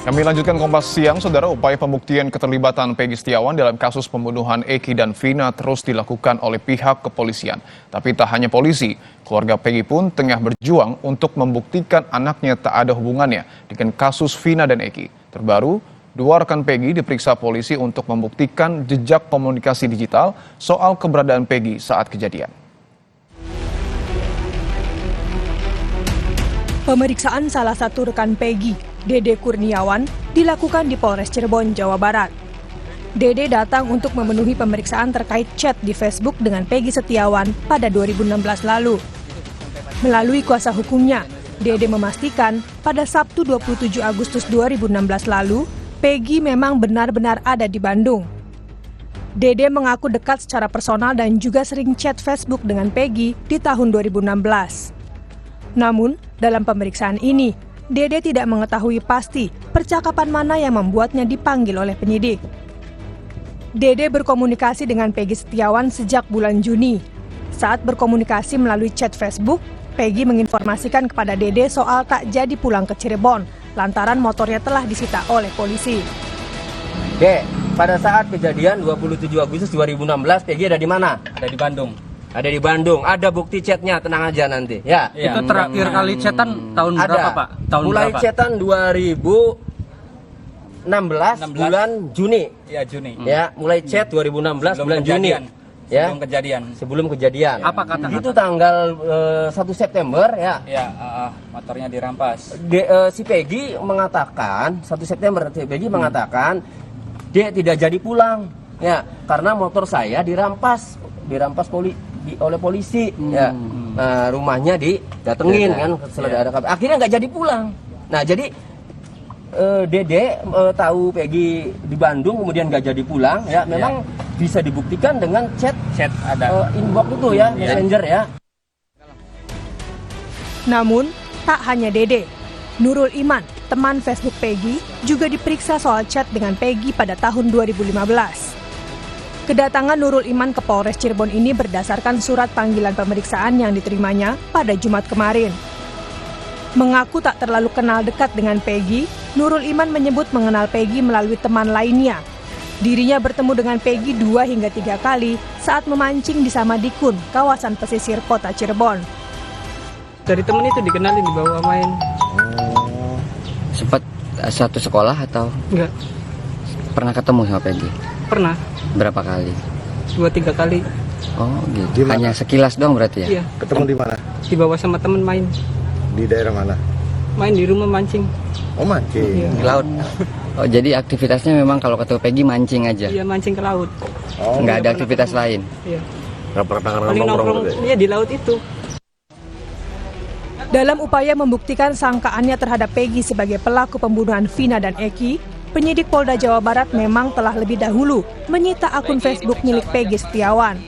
Kami lanjutkan Kompas Siang, Saudara. Upaya pembuktian keterlibatan Peggy Setiawan dalam kasus pembunuhan Eki dan Vina terus dilakukan oleh pihak kepolisian. Tapi tak hanya polisi, keluarga Peggy pun tengah berjuang untuk membuktikan anaknya tak ada hubungannya dengan kasus Vina dan Eki. Terbaru, dua rekan Peggy diperiksa polisi untuk membuktikan jejak komunikasi digital soal keberadaan Peggy saat kejadian. Pemeriksaan salah satu rekan Peggy, Dede Kurniawan, dilakukan di Polres Cirebon, Jawa Barat. Dede datang untuk memenuhi pemeriksaan terkait chat di Facebook dengan Peggy Setiawan pada 2016 lalu. Melalui kuasa hukumnya, Dede memastikan pada Sabtu 27 Agustus 2016 lalu, Peggy memang benar-benar ada di Bandung. Dede mengaku dekat secara personal dan juga sering chat Facebook dengan Peggy di tahun 2016. Namun, dalam pemeriksaan ini, Dede tidak mengetahui pasti percakapan mana yang membuatnya dipanggil oleh penyidik. Dede berkomunikasi dengan Peggy Setiawan sejak bulan Juni. Saat berkomunikasi melalui chat Facebook, Peggy menginformasikan kepada Dede soal tak jadi pulang ke Cirebon, lantaran motornya telah disita oleh polisi. Dek, pada saat kejadian 27 Agustus 2016, Peggy ada di mana? Ada di Bandung. Ada di Bandung. Ada bukti chatnya, tenang aja nanti. Ya. Itu terakhir kali chatan tahun berapa, Pak? Tahun mulai berapa? chatan 2016 bulan Juni. Ya, Juni. Ya, mulai chat 2016 bulan Juni. Ya. Sebelum kejadian. Sebelum kejadian. Apa kata? Itu tanggal 1 September ya. Ya, motornya dirampas. Si Peggy mengatakan 1 September Peggy mengatakan dia tidak jadi pulang ya karena motor saya dirampas oleh polisi ya. Nah, rumahnya didatengin kan setelah ada kabar. Akhirnya nggak jadi pulang. Nah, jadi Dede tahu Peggy di Bandung kemudian nggak jadi pulang ya. Memang bisa dibuktikan dengan chat ada inbox itu ya, Messenger ya. Namun, tak hanya Dede. Nurul Iman, teman Facebook Peggy, juga diperiksa soal chat dengan Peggy pada tahun 2015. Kedatangan Nurul Iman ke Polres Cirebon ini berdasarkan surat panggilan pemeriksaan yang diterimanya pada Jumat kemarin. Mengaku tak terlalu kenal dekat dengan Peggy, Nurul Iman menyebut mengenal Peggy melalui teman lainnya. Dirinya bertemu dengan Peggy 2 hingga 3 kali saat memancing di Samadikun, kawasan pesisir kota Cirebon. Dari temen itu dikenalin dibawa main. Sempat satu sekolah atau? Enggak, Pernah ketemu sama Peggy? pernah. Berapa kali? 2-3 kali. Oh gitu. Hanya sekilas doang berarti ya? Iya, Ketemu di mana? dibawa sama temen main. Di daerah mana? Main di rumah mancing. Oh, mancing. Iya. Di laut. Oh jadi aktivitasnya memang kalau ketemu Peggy mancing aja? Iya, mancing ke laut. Oh, Nggak ada aktivitas lain? Iya. nggak pernah Paling nongkrong iya di laut itu. Dalam upaya membuktikan sangkaannya terhadap Peggy sebagai pelaku pembunuhan Vina dan Eki, penyidik Polda Jawa Barat memang telah lebih dahulu menyita akun Facebook milik Peggy Setiawan.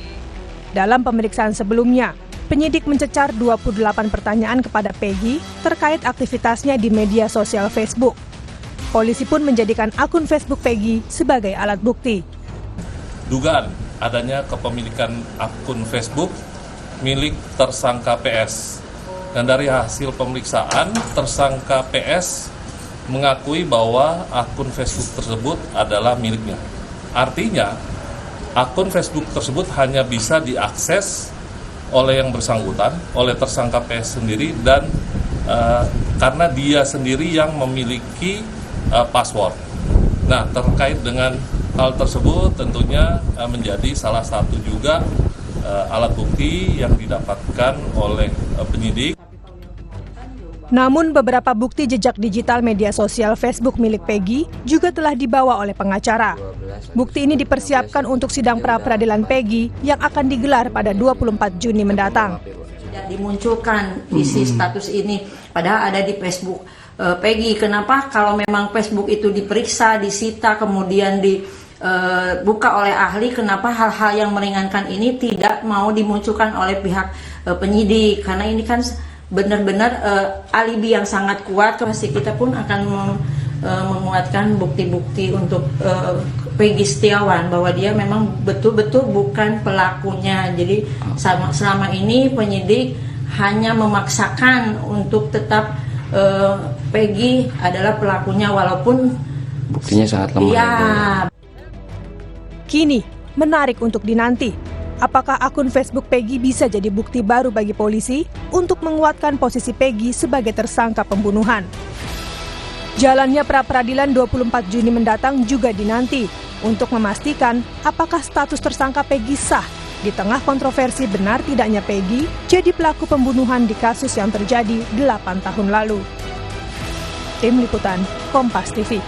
Dalam pemeriksaan sebelumnya, penyidik mencecar 28 pertanyaan kepada Peggy terkait aktivitasnya di media sosial Facebook. Polisi pun menjadikan akun Facebook Peggy sebagai alat bukti. Dugaan adanya kepemilikan akun Facebook milik tersangka PS. Dan dari hasil pemeriksaan, tersangka PS mengakui bahwa akun Facebook tersebut adalah miliknya. Artinya, akun Facebook tersebut hanya bisa diakses oleh yang bersangkutan, oleh tersangka PS sendiri, dan karena dia sendiri yang memiliki password. Nah, terkait dengan hal tersebut tentunya menjadi salah satu juga alat bukti yang didapatkan oleh penyidik. Namun beberapa bukti jejak digital media sosial Facebook milik Peggy juga telah dibawa oleh pengacara. Bukti ini dipersiapkan untuk sidang pra-peradilan Peggy yang akan digelar pada 24 Juni mendatang. Tidak dimunculkan isi status ini, padahal ada di Facebook Peggy. Kenapa kalau memang Facebook itu diperiksa, disita, kemudian dibuka oleh ahli, kenapa hal-hal yang meringankan ini tidak mau dimunculkan oleh pihak penyidik? Karena ini kan benar-benar alibi yang sangat kuat. Pasti kita pun akan menguatkan bukti-bukti untuk Peggy Setiawan bahwa dia memang betul-betul bukan pelakunya. Jadi selama ini penyidik hanya memaksakan untuk tetap Peggy adalah pelakunya walaupun Buktinya sangat lemah. ya Kini, menarik untuk dinanti. Apakah akun Facebook Peggy bisa jadi bukti baru bagi polisi untuk menguatkan posisi Peggy sebagai tersangka pembunuhan? Jalannya pra-peradilan 24 Juni mendatang juga dinanti untuk memastikan apakah status tersangka Peggy sah di tengah kontroversi benar tidaknya Peggy jadi pelaku pembunuhan di kasus yang terjadi 8 tahun lalu. Tim Liputan, Kompas TV.